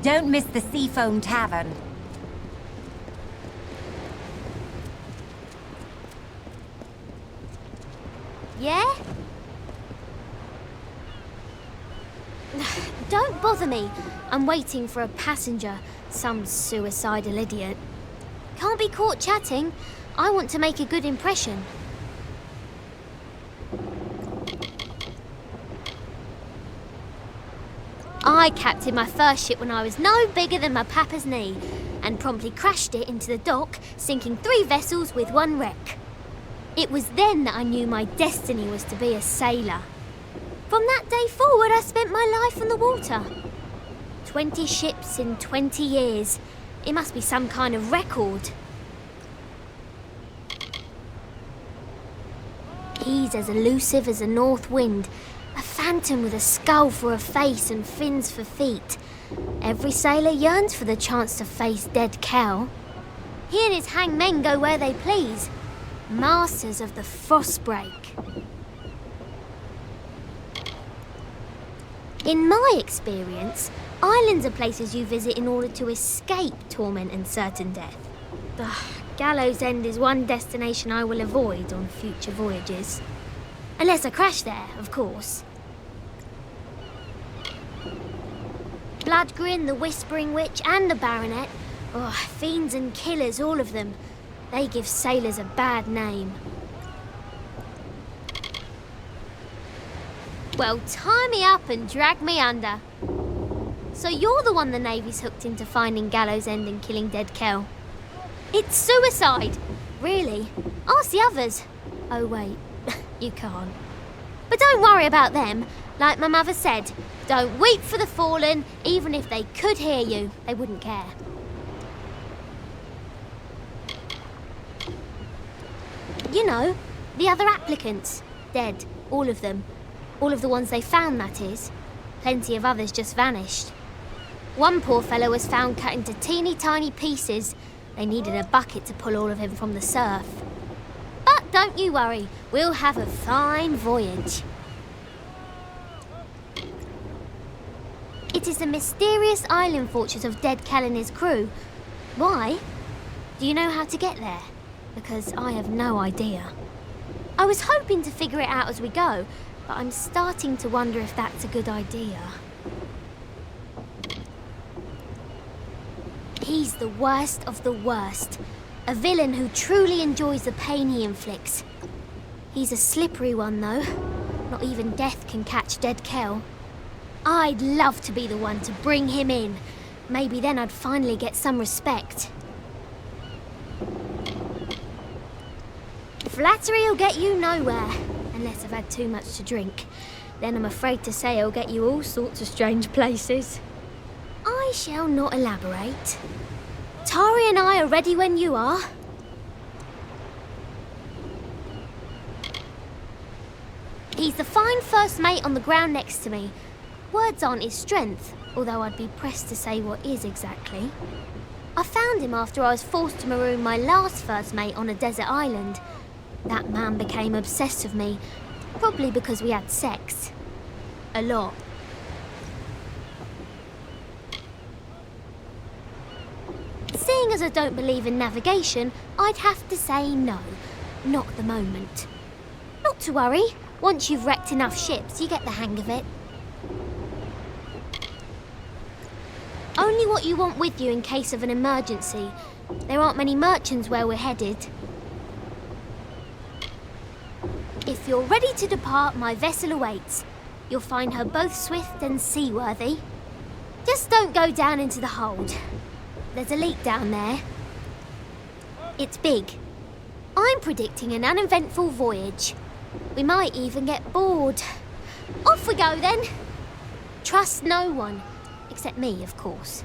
Don't miss the Seafoam Tavern. Yeah? Don't bother me. I'm waiting for a passenger, some suicidal idiot. Can't be caught chatting. I want to make a good impression. I captained my first ship when I was no bigger than my papa's knee and promptly crashed it into the dock, sinking 3 vessels with 1 wreck. It was then that I knew my destiny was to be a sailor. From that day forward, I spent my life on the water. 20 ships in 20 years. It must be some kind of record. He's as elusive as a north wind, a phantom with a skull for a face and fins for feet. Every sailor yearns for the chance to face dead Kel. He and his hangmen go where they please, masters of the frostbreak. In my experience, islands are places you visit in order to escape torment and certain death. The Gallows End is one destination I will avoid on future voyages. Unless I crash there, of course. Bloodgrin, the Whispering Witch and the Baronet. Oh, fiends and killers, all of them. They give sailors a bad name. Well, tie me up and drag me under. So you're the one the Navy's hooked into finding Gallows End and killing dead Kel. It's suicide! Really? Ask the others. Oh wait, you can't. But don't worry about them. Like my mother said, don't weep for the fallen, even if they could hear you. They wouldn't care. You know, the other applicants. Dead, all of them. All of the ones they found, that is. Plenty of others just vanished. One poor fellow was found cut into teeny tiny pieces. They needed a bucket to pull all of him from the surf. But don't you worry, we'll have a fine voyage. It is the mysterious island fortress of dead Kel and his crew. Why? Do you know how to get there? Because I have no idea. I was hoping to figure it out as we go, but I'm starting to wonder if that's a good idea. He's the worst of the worst. A villain who truly enjoys the pain he inflicts. He's a slippery one, though. Not even death can catch dead Kel. I'd love to be the one to bring him in. Maybe then I'd finally get some respect. Flattery'll get you nowhere, unless I've had too much to drink. Then I'm afraid to say it'll get you all sorts of strange places. I shall not elaborate. Tari and I are ready when you are. He's the fine first mate on the ground next to me. Words aren't his strength, although I'd be pressed to say what is exactly. I found him after I was forced to maroon my last first mate on a desert island. That man became obsessed with me, probably because we had sex. A lot. Seeing as I don't believe in navigation, I'd have to say no. Not at the moment. Not to worry. Once you've wrecked enough ships, you get the hang of it. Only what you want with you in case of an emergency. There aren't many merchants where we're headed. If you're ready to depart, my vessel awaits. You'll find her both swift and seaworthy. Just don't go down into the hold. There's a leak down there. It's big. I'm predicting an uneventful voyage. We might even get bored. Off we go then. Trust no one. Except me, of course.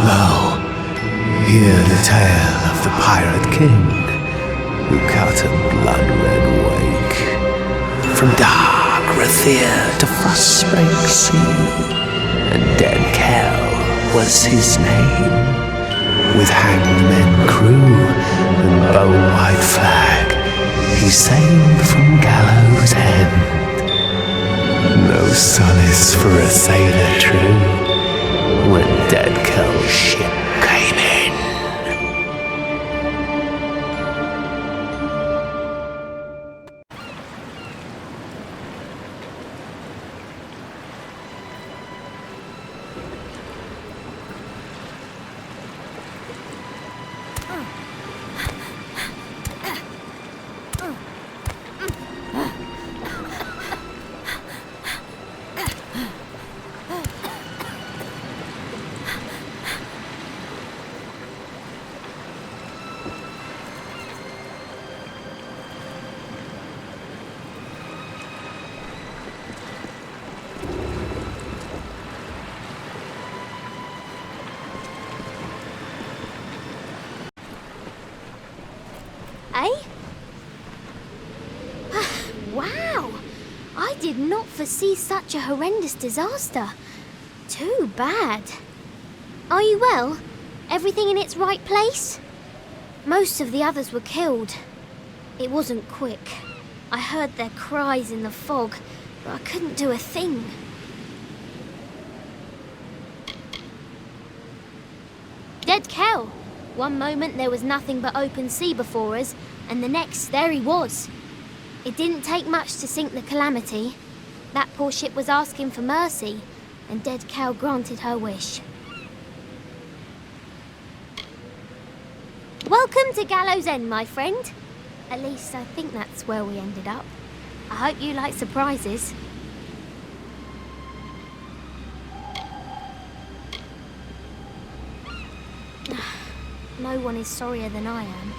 Lo, hear the tale of the pirate king who cut a blood-red wake from dark Rathir to frostbreak sea, and dead Kel was his name, with hanged men crew and bone-white flag saved from gallows end. No solace for a sailor true when Dead Kel's ship came in. Eh? Wow! I did not foresee such a horrendous disaster. Too bad. Are you well? Everything in its right place? Most of the others were killed. It wasn't quick. I heard their cries in the fog, but I couldn't do a thing. Dead Kel! One moment there was nothing but open sea before us, and the next there he was. It didn't take much to sink the Calamity. That poor ship was asking for mercy, and Dead Kel granted her wish. Welcome to Gallows End, my friend. At least I think that's where we ended up. I hope you like surprises. No one is sorrier than I am.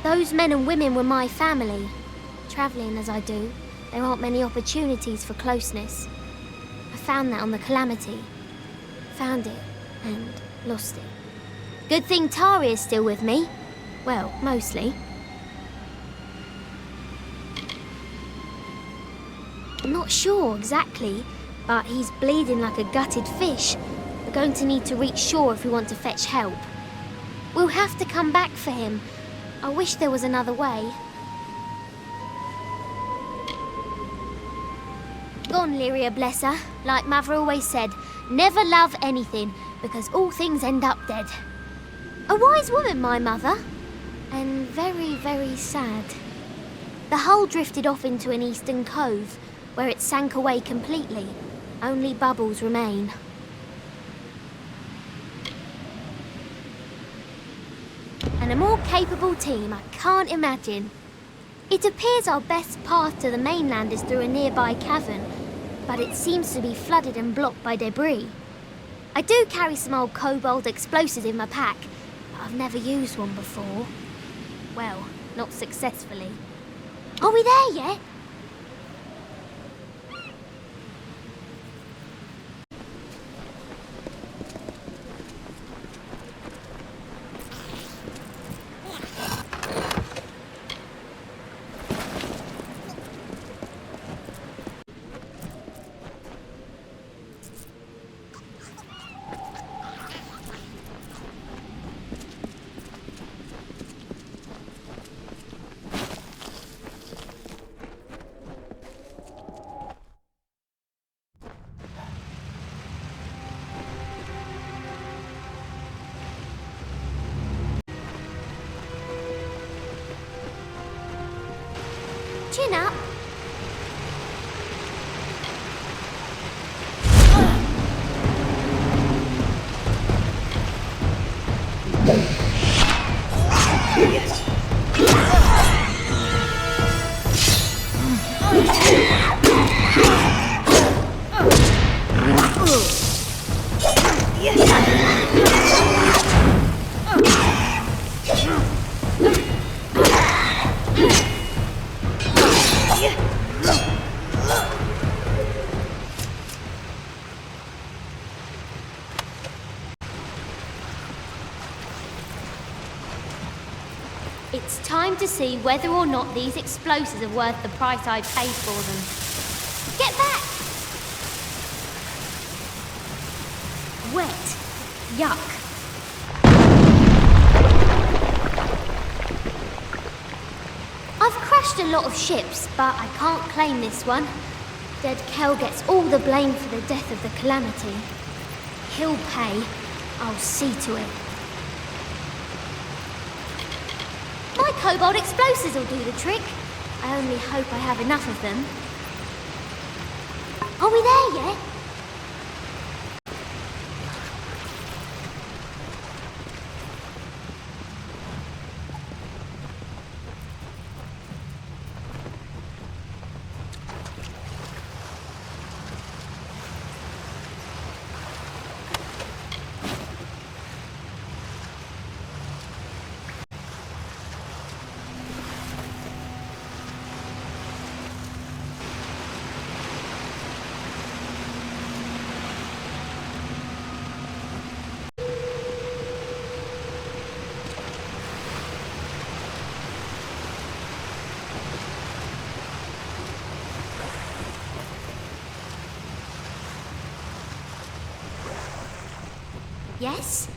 Those men and women were my family. Travelling as I do, there aren't many opportunities for closeness. I found that on the Calamity. Found it and lost it. Good thing Tari is still with me. Well, mostly. I'm not sure exactly, but he's bleeding like a gutted fish. We're going to need to reach shore if we want to fetch help. We'll have to come back for him. I wish there was another way. Gone, Lyria, bless her. Like Mother always said, never love anything, because all things end up dead. A wise woman, my mother. And very, very sad. The hull drifted off into an eastern cove, where it sank away completely. Only bubbles remain. And a more capable team I can't imagine. It appears our best path to the mainland is through a nearby cavern, but it seems to be flooded and blocked by debris. I do carry some old cobalt explosives in my pack, but I've never used one before. Well, not successfully. Are we there yet? Chin up. It's time to see whether or not these explosives are worth the price I paid for them. Get back! Wet. Yuck. I've crashed crashed a lot of ships, but I can't claim this one. Dead Kel gets all the blame for the death of the Calamity. He'll pay. I'll see to it. My cobalt explosives will do the trick. I only hope I have enough of them. Are we there yet? Yes?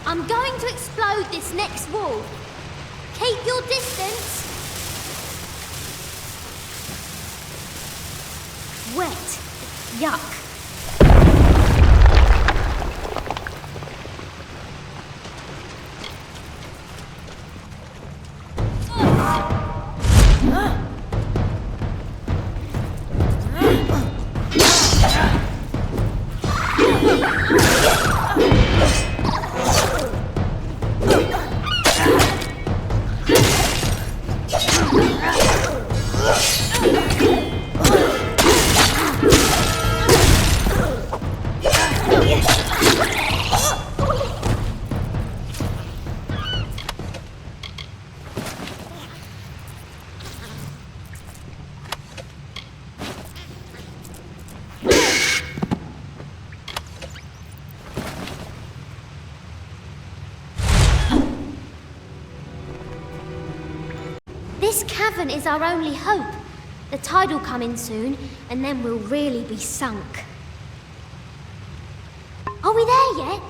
I'm going to explode this next wall. Keep your distance. Wet. Yuck. This cavern is our only hope. The tide will come in soon, and then we'll really be sunk. Are we there yet?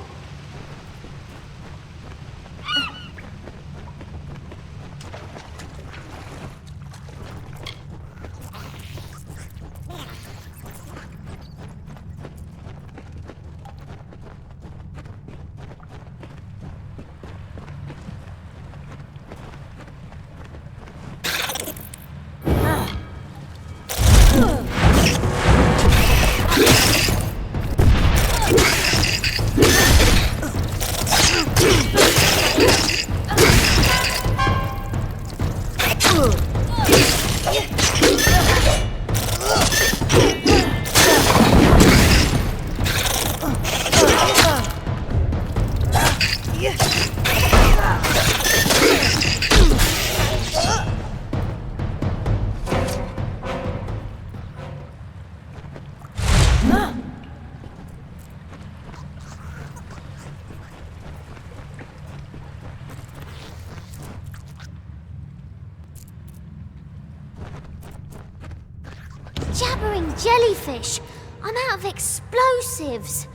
Jabbering jellyfish! I'm out of explosives!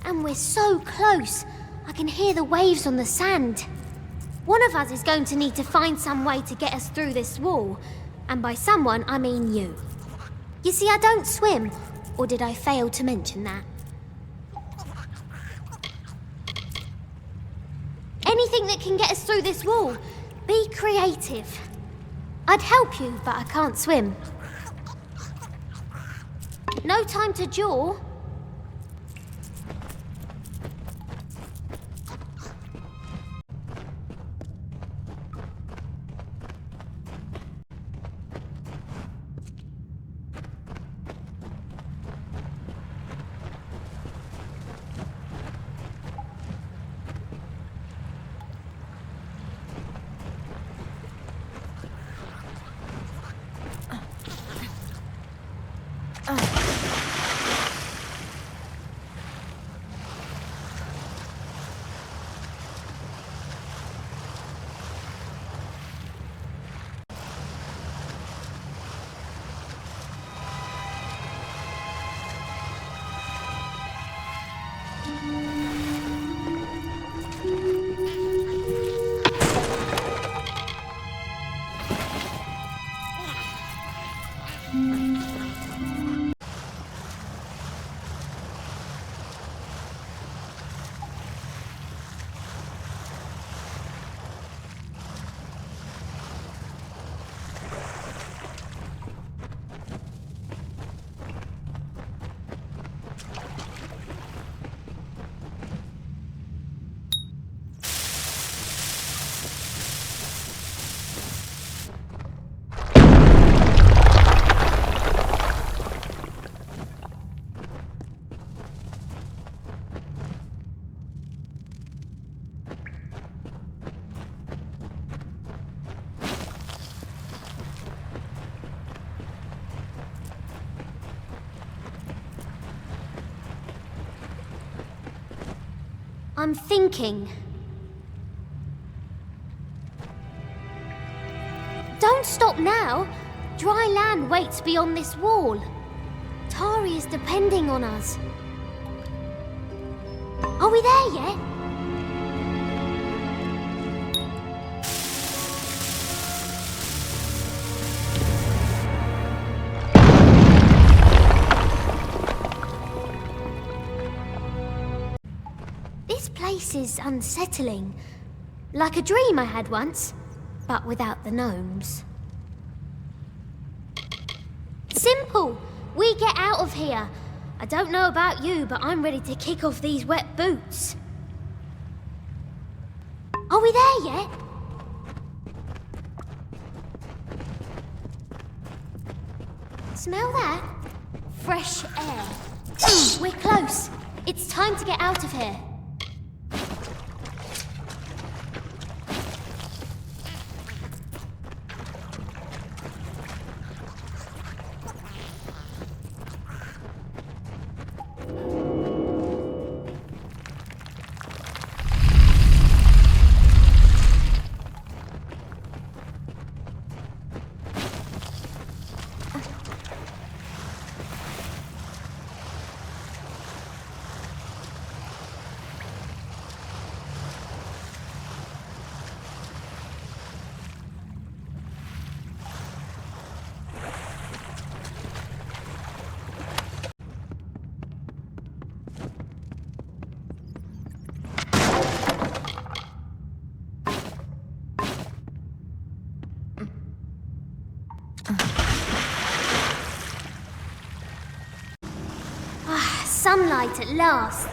And we're so close, I can hear the waves on the sand. One of us is going to need to find some way to get us through this wall. And by someone, I mean you. You see, I don't swim. Or did I fail to mention that? can get us through this wall. Be creative. I'd help you, but I can't swim. No time to jaw. I'm thinking. Don't stop now. Dry land waits beyond this wall. Tari is depending on us. Are we there yet? This place is unsettling. Like a dream I had once, but without the gnomes. Simple! We get out of here. I don't know about you, but I'm ready to kick off these wet boots. Are we there yet? Smell that? Fresh air. We're close. It's time to get out of here. Sunlight at last.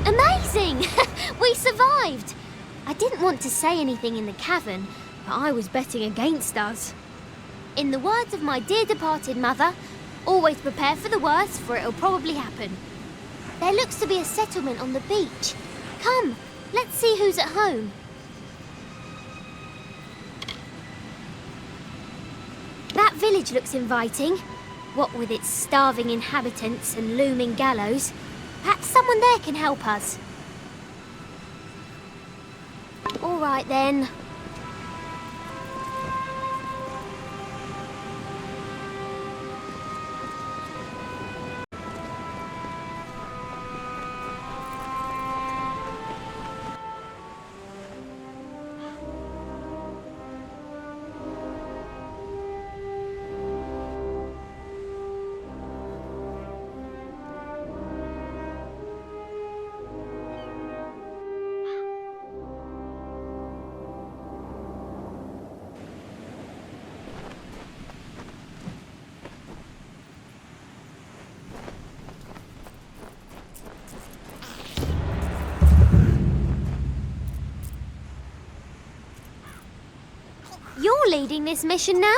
Amazing! We survived! I didn't want to say anything in the cavern, but I was betting against us. In the words of my dear departed mother, always prepare for the worst, for it'll probably happen. There looks to be a settlement on the beach. Come, let's see who's at home. That village looks inviting. What with its starving inhabitants and looming gallows. Perhaps someone there can help us. All right then. you're leading this mission now,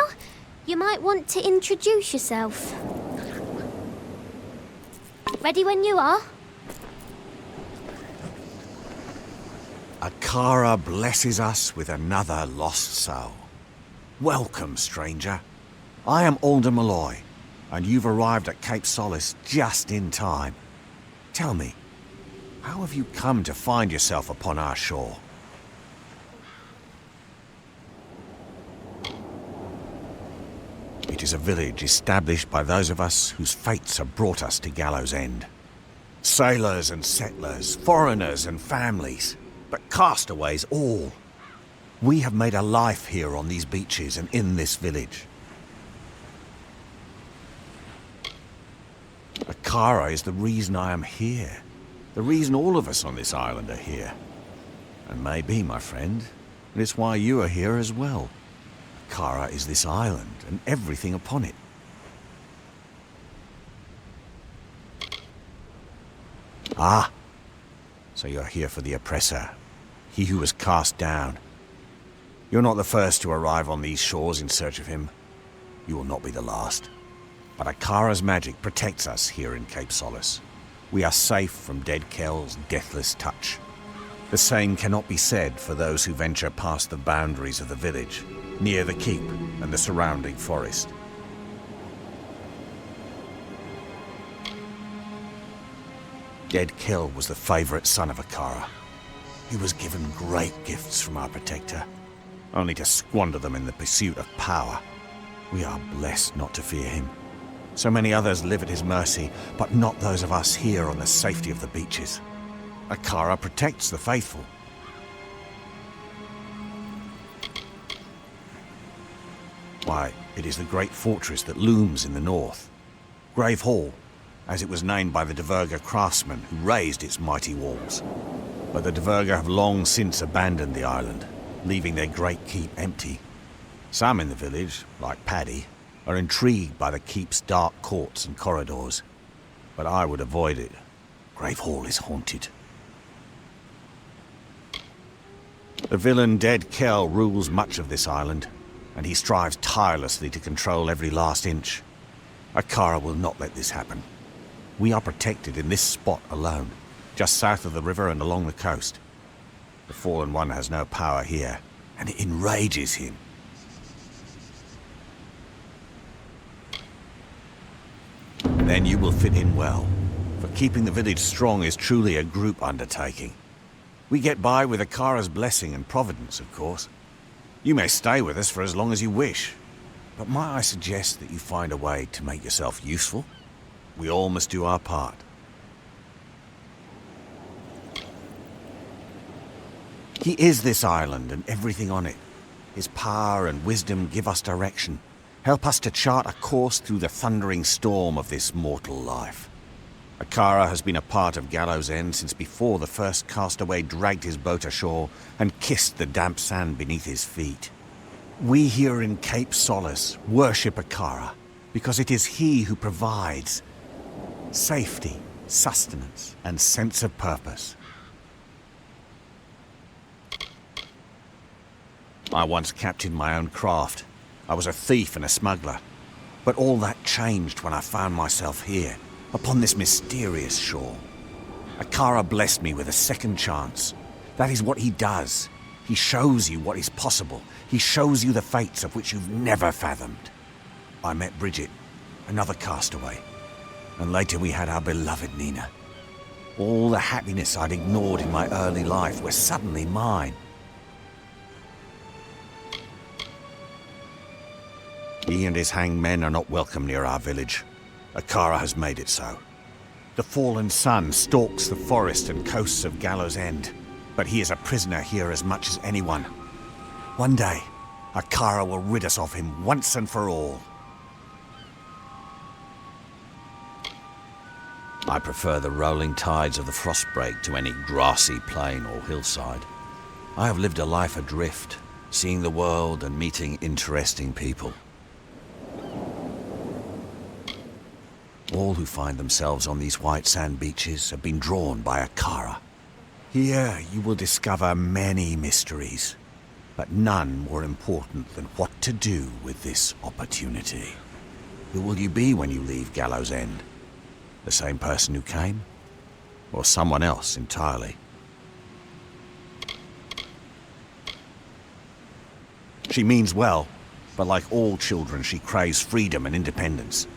you might want to introduce yourself. Ready when you are. Akara blesses us with another lost soul. Welcome, stranger. I am Alder Malloy, and you've arrived at Cape Solace just in time. Tell me, how have you come to find yourself upon our shore? It is a village established by those of us whose fates have brought us to Gallows End. Sailors and settlers, foreigners and families, but castaways all. We have made a life here on these beaches and in this village. Akara is the reason I am here. The reason all of us on this island are here. And maybe, my friend, it's why you are here as well. Akara is this island and everything upon it. Ah, so you're here for the oppressor, he who was cast down. You're not the first to arrive on these shores in search of him. You will not be the last. But Akara's magic protects us here in Cape Solace. We are safe from Dead Kell's deathless touch. The same cannot be said for those who venture past the boundaries of the village, near the keep and the surrounding forest. Dead Kell was the favorite son of Akara. He was given great gifts from our protector, only to squander them in the pursuit of power. We are blessed not to fear him. So many others live at his mercy, but not those of us here on the safety of the beaches. Akara protects the faithful. Why, it is the great fortress that looms in the north. Grave Hall, as it was named by the Diverga craftsmen who raised its mighty walls. But the Diverga have long since abandoned the island, leaving their great keep empty. Some in the village, like Paddy, are intrigued by the keep's dark courts and corridors. But I would avoid it. Grave Hall is haunted. The villain Dead Kell rules much of this island, and he strives tirelessly to control every last inch. Akara will not let this happen. We are protected in this spot alone, just south of the river and along the coast. The Fallen One has no power here, and it enrages him. Then you will fit in well, for keeping the village strong is truly a group undertaking. We get by with Akara's blessing and providence, of course. You may stay with us for as long as you wish, but might I suggest that you find a way to make yourself useful? We all must do our part. He is this island and everything on it. His power and wisdom give us direction, help us to chart a course through the thundering storm of this mortal life. Akara has been a part of Gallows End since before the first castaway dragged his boat ashore and kissed the damp sand beneath his feet. We here in Cape Solace worship Akara because it is he who provides safety, sustenance, and sense of purpose. I once captained my own craft. I was a thief and a smuggler. But all that changed when I found myself here, upon this mysterious shore. Akara blessed me with a second chance. That is what he does. He shows you what is possible. He shows you the fates of which you've never fathomed. I met Bridget, another castaway, and later we had our beloved Nina. All the happiness I'd ignored in my early life was suddenly mine. He and his hanged men are not welcome near our village. Akara has made it so. The fallen sun stalks the forest and coasts of Gallows End, but he is a prisoner here as much as anyone. One day, Akara will rid us of him once and for all. I prefer the rolling tides of the Frostbreak to any grassy plain or hillside. I have lived a life adrift, seeing the world and meeting interesting people. All who find themselves on these white sand beaches have been drawn by Akara. Here you will discover many mysteries. but none more important than what to do with this opportunity. Who will you be when you leave Gallows End? The same person who came? Or someone else entirely? She means well, but like all children, she craves freedom and independence.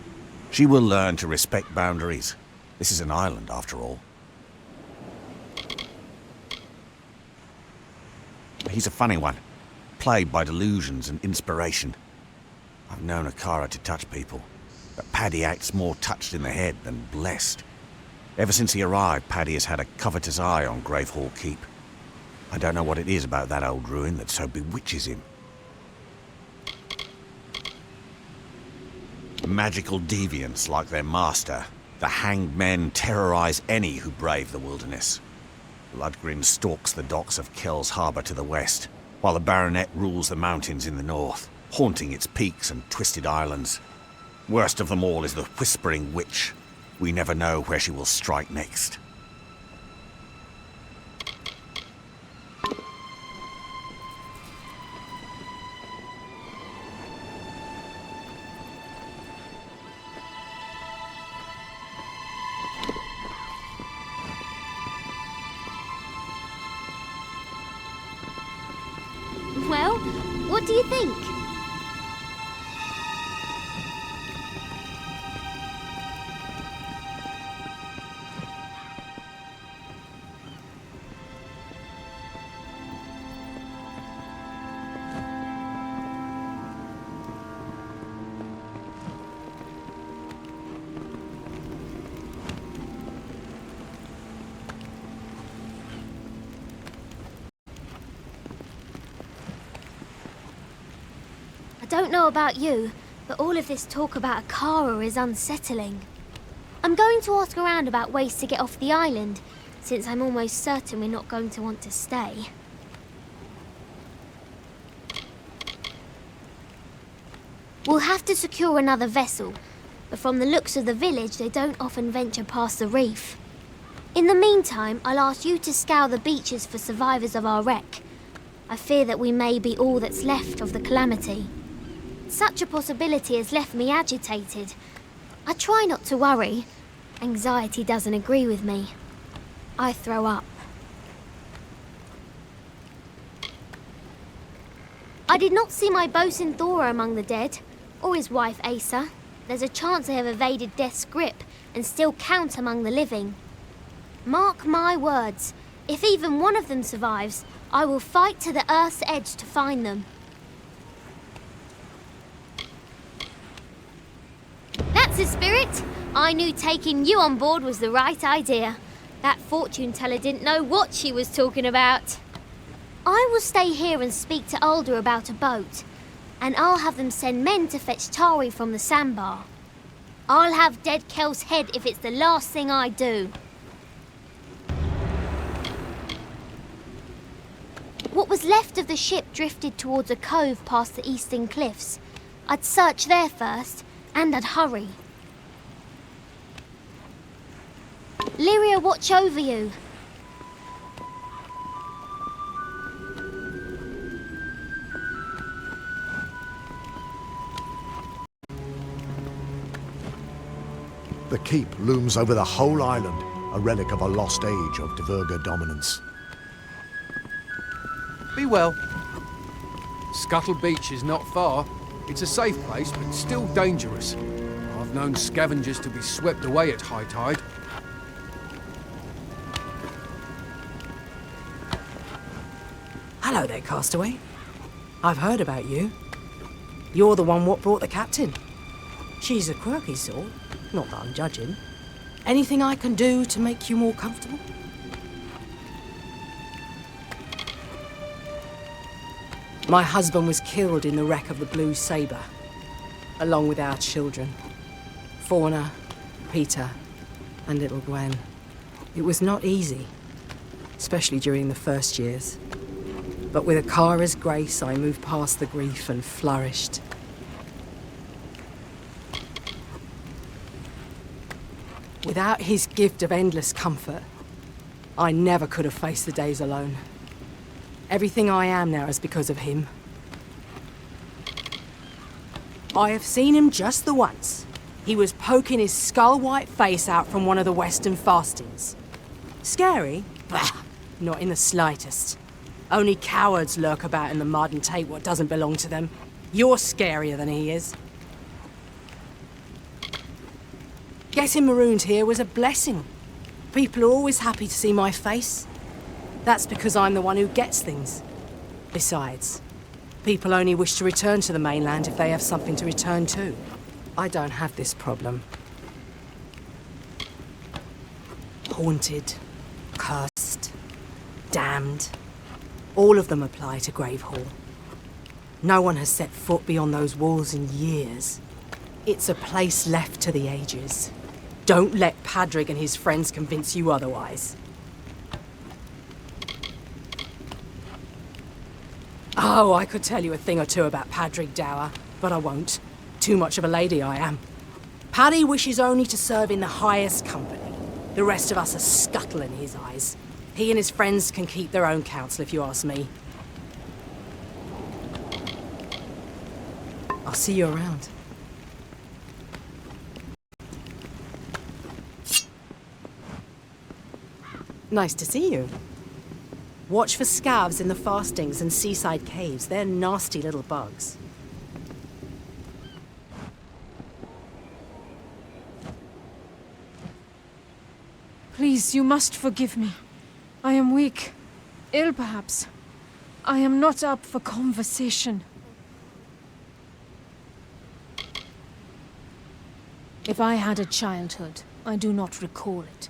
She will learn to respect boundaries. This is an island, after all. He's a funny one, plagued by delusions and inspiration. I've known Akara to touch people, but Paddy acts more touched in the head than blessed. Ever since he arrived, Paddy has had a covetous eye on Gravehall Keep. I don't know what it is about that old ruin that so bewitches him. Magical deviants like their master, the hanged men terrorize any who brave the wilderness. Bloodgrin stalks the docks of Kells Harbour to the west, while the Baronet rules the mountains in the north, haunting its peaks and twisted islands. Worst of them all is the Whispering Witch. We never know where she will strike next. Well, what do you think? I don't know about you, but all of this talk about Akara is unsettling. I'm going to ask around about ways to get off the island, since I'm almost certain we're not going to want to stay. We'll have to secure another vessel, but from the looks of the village, they don't often venture past the reef. In the meantime, I'll ask you to scour the beaches for survivors of our wreck. I fear that we may be all that's left of the calamity. Such a possibility has left me agitated. I try not to worry. Anxiety doesn't agree with me. I throw up. I did not see my bosun Thora among the dead, or his wife Asa. There's a chance they have evaded death's grip and still count among the living. Mark my words, if even one of them survives, I will fight to the earth's edge to find them. That's the spirit! I knew taking you on board was the right idea. That fortune teller didn't know what she was talking about. I will stay here and speak to Alder about a boat, and I'll have them send men to fetch Tari from the sandbar. I'll have dead Kel's head if it's the last thing I do. What was left of the ship drifted towards a cove past the eastern cliffs. I'd search there first, and I'd hurry. Lyria, watch over you. The keep looms over the whole island, a relic of a lost age of Diverga dominance. Be well. Scuttle Beach is not far. It's a safe place, but still dangerous. I've known scavengers to be swept away at high tide. Hello there, Castaway. I've heard about you. You're the one what brought the captain. She's a quirky sort, not that I'm judging. Anything I can do to make you more comfortable? My husband was killed in the wreck of the Blue Sabre, along with our children. Fauna, Peter, and little Gwen. It was not easy, especially during the first years. But with Akara's grace, I moved past the grief and flourished. Without his gift of endless comfort, I never could have faced the days alone. Everything I am now is because of him. I have seen him just the once. He was poking his skull-white face out from one of the Western fastings. Scary? Bah, not in the slightest. Only cowards lurk about in the mud and take what doesn't belong to them. You're scarier than he is. Getting marooned here was a blessing. People are always happy to see my face. That's because I'm the one who gets things. Besides, people only wish to return to the mainland if they have something to return to. I don't have this problem. Haunted, cursed, damned. All of them apply to Gravehall. No one has set foot beyond those walls in years. It's a place left to the ages. Don't let Padrig and his friends convince you otherwise. Oh, I could tell you a thing or two about Padrig Dower, but I won't. Too much of a lady I am. Paddy wishes only to serve in the highest company. The rest of us are scuttle in his eyes. He and his friends can keep their own counsel, if you ask me. I'll see you around. Nice to see you. Watch for scavs in the fastings and seaside caves. They're nasty little bugs. Please, you must forgive me. I am weak. Ill, perhaps. I am not up for conversation. If I had a childhood, I do not recall it.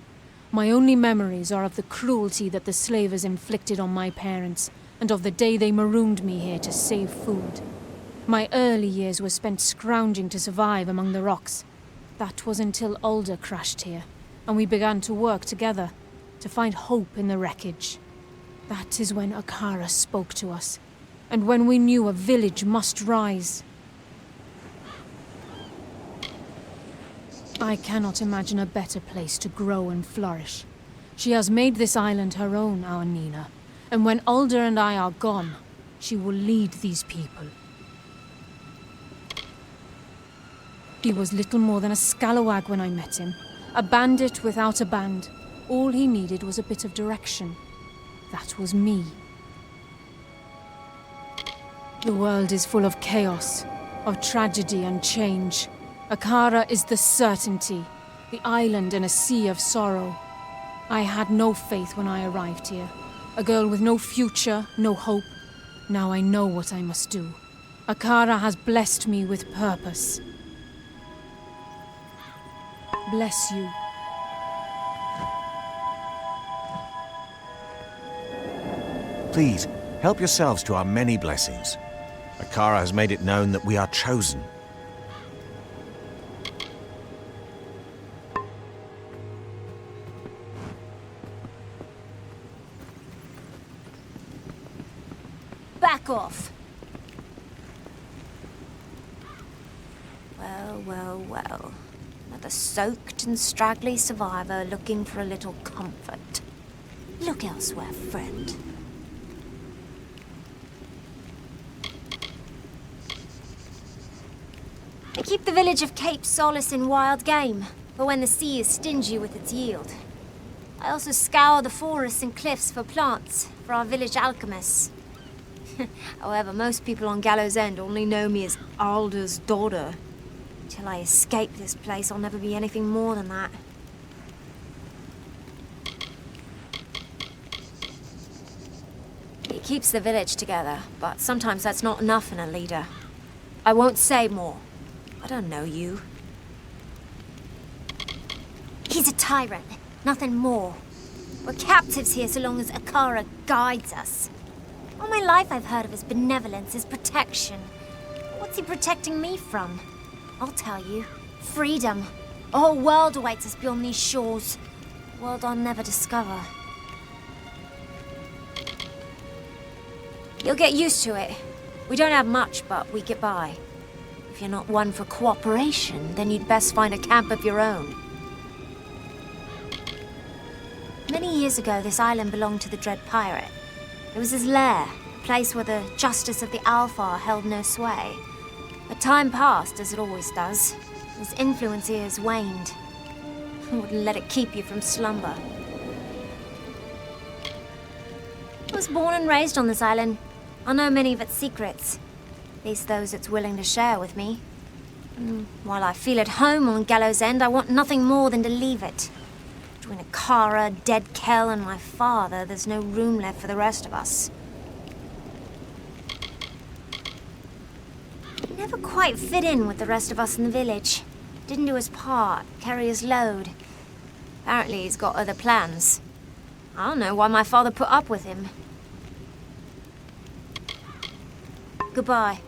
My only memories are of the cruelty that the slavers inflicted on my parents, and of the day they marooned me here to save food. My early years were spent scrounging to survive among the rocks. That was until Alder crashed here, and we began to work together, to find hope in the wreckage. That is when Akara spoke to us, and when we knew a village must rise. I cannot imagine a better place to grow and flourish. She has made this island her own, our Nina, and when Alder and I are gone, she will lead these people. He was little more than a scalawag when I met him, a bandit without a band. All he needed was a bit of direction. That was me. The world is full of chaos, of tragedy and change. Akara is the certainty, the island in a sea of sorrow. I had no faith when I arrived here. A girl with no future, no hope. Now I know what I must do. Akara has blessed me with purpose. Bless you. Please, help yourselves to our many blessings. Akara has made it known that we are chosen. Back off. Well, well, well. Another soaked and straggly survivor looking for a little comfort. Look elsewhere, friend. I keep the village of Cape Solace in wild game, for when the sea is stingy with its yield. I also scour the forests and cliffs for plants, for our village alchemists. However, most people on Gallows End only know me as Alder's daughter. Till I escape this place, I'll never be anything more than that. It keeps the village together, but sometimes that's not enough in a leader. I won't say more. I don't know you. He's a tyrant, nothing more. We're captives here so long as Akara guides us. All my life I've heard of his benevolence, his protection. What's he protecting me from? I'll tell you. Freedom. A whole world awaits us beyond these shores. A world I'll never discover. You'll get used to it. We don't have much, but we get by. If you're not one for cooperation, then you'd best find a camp of your own. Many years ago, this island belonged to the Dread Pirate. It was his lair, a place where the justice of the Alpha held no sway. But time passed, as it always does. His influence here has waned. I wouldn't let it keep you from slumber. I was born and raised on this island. I know many of its secrets. At least those it's willing to share with me. And while I feel at home on Gallows End, I want nothing more than to leave it. Between Akara, Dead Kell, and my father, there's no room left for the rest of us. He never quite fit in with the rest of us in the village. Didn't do his part, carry his load. Apparently he's got other plans. I don't know why my father put up with him. Goodbye.